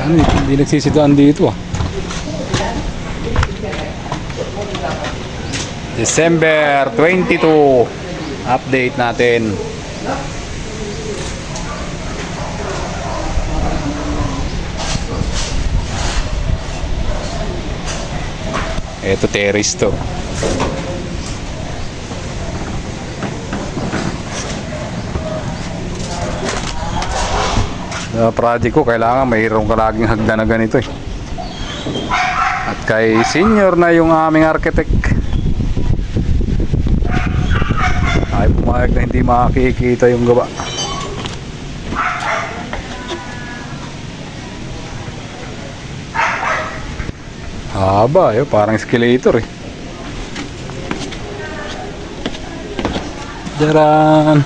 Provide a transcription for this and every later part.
Ano, hindi nagsisidaan dito ah. December 22 update natin. Ito terrace to. Sa project ko kailangan mayroon ka laging hagdan na ganito eh. At kay senior na yung aming architect, ay pumayag na hindi makikita yung gawa. Haba yun, parang escalator eh. Daran.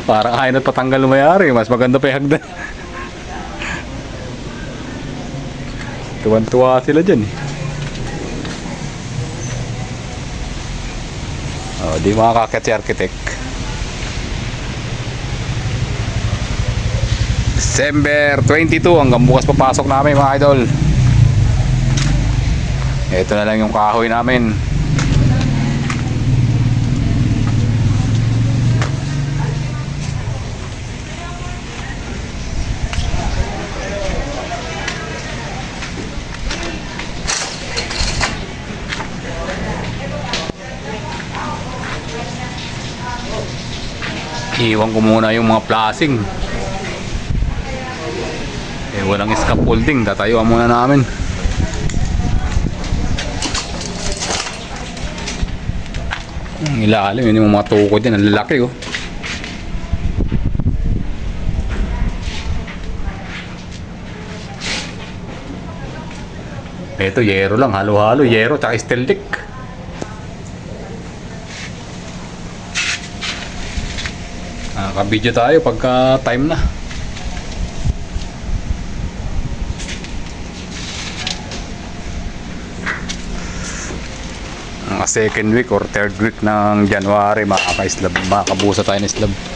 Parang ayaw na patanggal lumayari. Mas maganda pa yung hagdan. Tuwan-tuwa sila dyan eh. Oh, di makakakit si architect. December 22 hanggang bukas papasok namin mga idol. Ito na lang yung kahoy namin. Iwan ko muna yung mga plasing. Walang scaffolding, tatayuan muna namin. Ang ilalim, yun yung mga tukod yan, ang lalaki oh. Ito, yero lang, halo-halo, yero tsaka steel deck. Nakaka-video tayo pagka time na. Mga second week or third week ng January makaka-slab, makabusa tayo ng slab.